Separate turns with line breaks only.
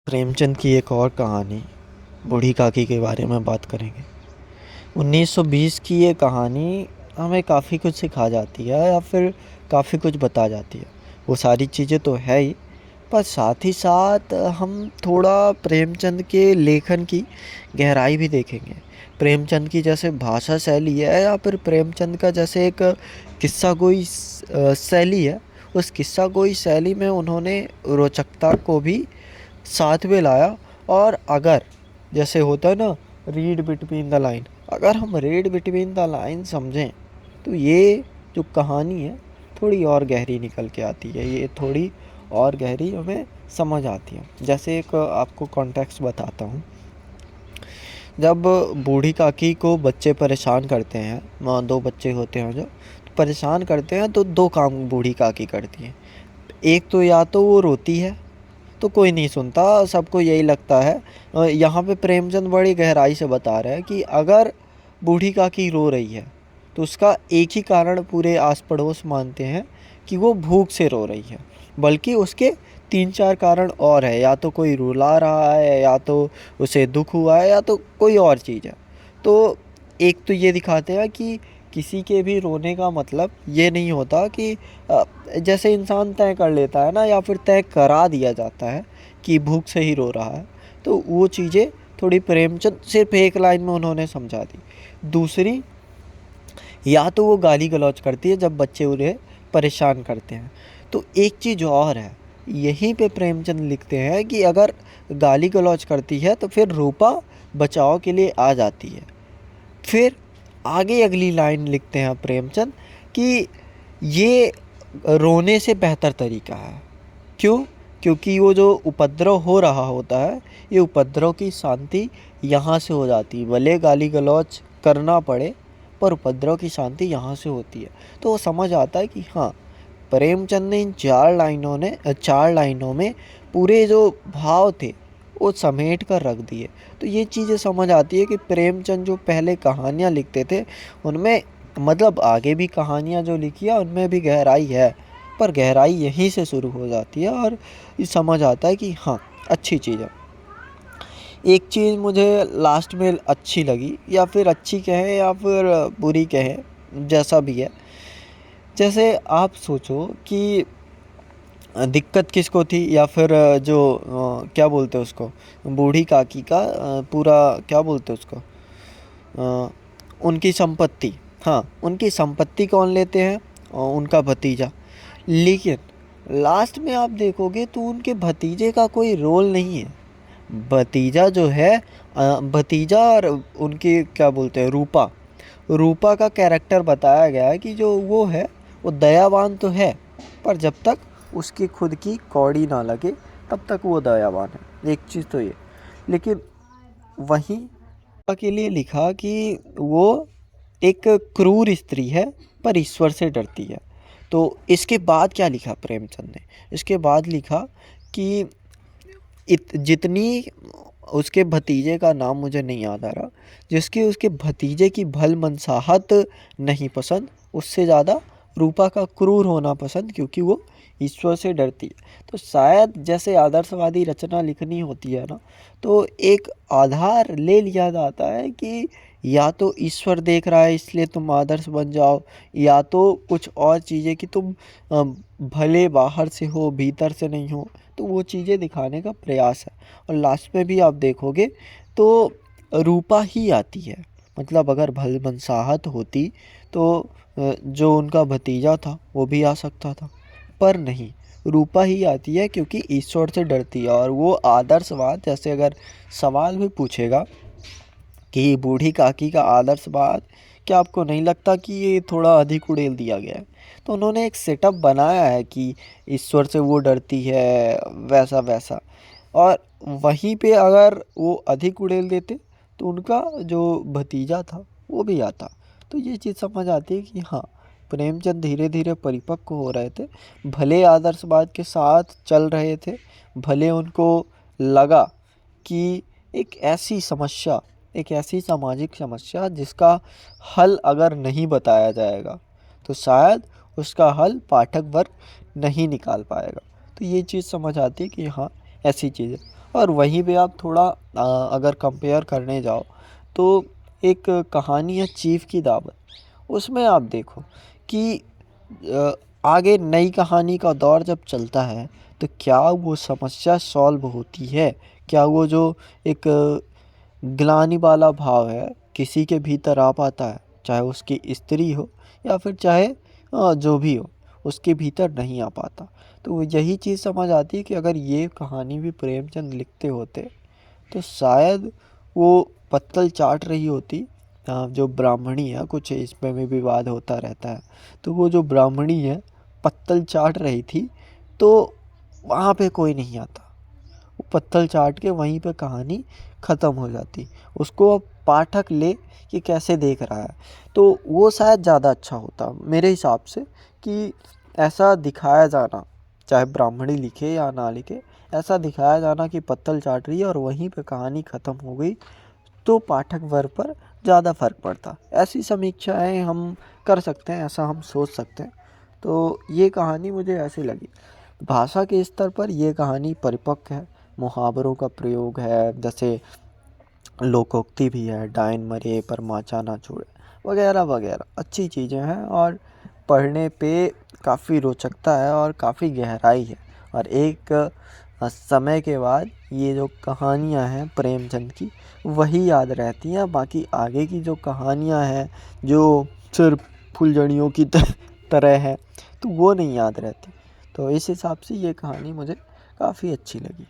प्रेमचंद की एक और कहानी बूढ़ी काकी के बारे में बात करेंगे। 1920 की ये कहानी हमें काफ़ी कुछ सिखा जाती है या फिर काफ़ी कुछ बता जाती है। वो सारी चीज़ें तो है ही, पर साथ ही साथ हम थोड़ा प्रेमचंद के लेखन की गहराई भी देखेंगे। प्रेमचंद की जैसे भाषा शैली है या फिर प्रेमचंद का जैसे एक किस्सा गोई शैली है, उस किस्सा गोई शैली में उन्होंने रोचकता को भी साथ में लाया। और अगर जैसे होता है ना, रीड बिटवीन द लाइन, अगर हम रीड बिटवीन द लाइन समझें तो ये जो कहानी है थोड़ी और गहरी निकल के आती है, ये थोड़ी और गहरी हमें समझ आती है। जैसे एक आपको कॉन्टेक्स्ट बताता हूँ। जब बूढ़ी काकी को बच्चे परेशान करते हैं, दो बच्चे होते हैं जो परेशान करते हैं, तो दो काम बूढ़ी काकी करती हैं। एक तो या तो वो रोती है तो कोई नहीं सुनता, सबको यही लगता है। यहाँ पे प्रेमचंद बड़ी गहराई से बता रहे हैं कि अगर बूढ़ी काकी रो रही है तो उसका एक ही कारण पूरे आस पड़ोस मानते हैं कि वो भूख से रो रही है, बल्कि उसके तीन चार कारण और है। या तो कोई रुला रहा है, या तो उसे दुख हुआ है, या तो कोई और चीज़ है। तो एक तो ये दिखाते हैं कि किसी के भी रोने का मतलब ये नहीं होता कि जैसे इंसान तय कर लेता है ना, या फिर तय करा दिया जाता है कि भूख से ही रो रहा है। तो वो चीज़ें थोड़ी प्रेमचंद सिर्फ एक लाइन में उन्होंने समझा दी। दूसरी, या तो वो गाली गलौज करती है जब बच्चे उन्हें परेशान करते हैं। तो एक चीज़ और है, यहीं पे प्रेमचंद लिखते हैं कि अगर गाली गलौज करती है तो फिर रूपा बचाव के लिए आ जाती है। फिर आगे अगली लाइन लिखते हैं प्रेमचंद कि ये रोने से बेहतर तरीका है। क्यों? क्योंकि वो जो उपद्रव हो रहा होता है, ये उपद्रव की शांति यहाँ से हो जाती है। भले गाली गलौज करना पड़े, पर उपद्रव की शांति यहाँ से होती है। तो वो समझ आता है कि हाँ, प्रेमचंद ने इन चार लाइनों में पूरे जो भाव थे वो समेट कर रख दिए। तो ये चीज़ें समझ आती है कि प्रेमचंद जो पहले कहानियाँ लिखते थे उनमें, मतलब आगे भी कहानियाँ जो लिखी है उनमें भी गहराई है, पर गहराई यहीं से शुरू हो जाती है और ये समझ आता है कि हाँ, अच्छी चीज़ है। एक चीज़ मुझे लास्ट में अच्छी लगी, या फिर अच्छी कहें या फिर बुरी कहें, जैसा भी है। जैसे आप सोचो कि दिक्कत किसको थी, या फिर जो क्या बोलते हैं उसको, बूढ़ी काकी का पूरा क्या बोलते हैं उसको, अ, उनकी संपत्ति। हाँ, उनकी संपत्ति कौन लेते हैं? उनका भतीजा। लेकिन लास्ट में आप देखोगे तो उनके भतीजे का कोई रोल नहीं है। भतीजा जो है, भतीजा और उनकी क्या बोलते हैं, रूपा, रूपा का कैरेक्टर बताया गया है कि जो वो है वो दयावान तो है, पर जब तक उसकी खुद की कौड़ी ना लगे तब तक वो दयावान है। एक चीज़ तो ये। लेकिन वहीं के लिए लिखा कि वो एक क्रूर स्त्री है पर ईश्वर से डरती है। तो इसके बाद क्या लिखा प्रेमचंद ने? इसके बाद लिखा कि जितनी उसके भतीजे का नाम मुझे नहीं याद आ रहा, जिसकी उसके भतीजे की भल मनसाहत नहीं पसंद, उससे ज़्यादा रूपा का क्रूर होना पसंद, क्योंकि वो ईश्वर से डरती है। तो शायद जैसे आदर्शवादी रचना लिखनी होती है ना, तो एक आधार ले लिया जाता है कि या तो ईश्वर देख रहा है इसलिए तुम आदर्श बन जाओ, या तो कुछ और चीज़ें कि तुम भले बाहर से हो भीतर से नहीं हो। तो वो चीज़ें दिखाने का प्रयास है। और लास्ट में भी आप देखोगे तो रूपा ही आती है। मतलब अगर भलमनसाहत होती तो जो उनका भतीजा था वो भी आ सकता था, पर नहीं, रूपा ही आती है क्योंकि ईश्वर से डरती है। और वो आदर्शवाद, जैसे अगर सवाल भी पूछेगा कि बूढ़ी काकी का आदर्शवाद, क्या आपको नहीं लगता कि ये थोड़ा अधिक उड़ेल दिया गया है? तो उन्होंने एक सेटअप बनाया है कि ईश्वर से वो डरती है, वैसा वैसा। और वहीं पे अगर वो अधिक उड़ेल देते तो उनका जो भतीजा था वो भी आता। तो ये चीज़ समझ आती है कि हाँ, प्रेमचंद धीरे धीरे परिपक्व हो रहे थे। भले आदर्शवाद के साथ चल रहे थे, भले उनको लगा कि एक ऐसी समस्या, एक ऐसी सामाजिक समस्या जिसका हल अगर नहीं बताया जाएगा तो शायद उसका हल पाठक वर्ग नहीं निकाल पाएगा। तो ये चीज़ समझ आती है कि हाँ, ऐसी चीज़ है। और वहीं पे आप थोड़ा अगर कंपेयर करने जाओ तो एक कहानी है चीफ की दावत, उसमें आप देखो कि अ, आगे नई कहानी का दौर जब चलता है तो क्या वो समस्या सॉल्व होती है, क्या वो जो एक ग्लानि वाला भाव है किसी के भीतर आ पाता है, चाहे उसकी स्त्री हो या फिर चाहे जो भी हो, उसके भीतर नहीं आ पाता। तो यही चीज़ समझ आती है कि अगर ये कहानी भी प्रेमचंद लिखते होते तो शायद वो पत्तल चाट रही होती। जो ब्राह्मणी है, कुछ इसमें भी विवाद होता रहता है, तो वो जो ब्राह्मणी है पत्तल चाट रही थी तो वहाँ पे कोई नहीं आता, वो पत्तल चाट के वहीं पे कहानी ख़त्म हो जाती। उसको अब पाठक ले कि कैसे देख रहा है, तो वो शायद ज़्यादा अच्छा होता मेरे हिसाब से कि ऐसा दिखाया जाना, चाहे ब्राह्मणी लिखे या ना लिखे, ऐसा दिखाया जाना कि पत्तल चाट रही है और वहीं पे कहानी ख़त्म हो गई, तो पाठक वर्ग पर ज़्यादा फ़र्क पड़ता। ऐसी समीक्षाएं हम कर सकते हैं, ऐसा हम सोच सकते हैं। तो ये कहानी मुझे ऐसी लगी। भाषा के स्तर पर ये कहानी परिपक्व है, मुहावरों का प्रयोग है, जैसे लोकोक्ति भी है, डायन मरे पर माचा ना छोड़े, वगैरह वगैरह अच्छी चीज़ें हैं और पढ़ने पे काफ़ी रोचकता है और काफ़ी गहराई है। और एक समय के बाद ये जो कहानियाँ हैं प्रेमचंद की वही याद रहती हैं, बाकी आगे की जो कहानियाँ हैं जो सिर्फ फुलझड़ियों की तरह है तो वो नहीं याद रहती। तो इस हिसाब से ये कहानी मुझे काफ़ी अच्छी लगी।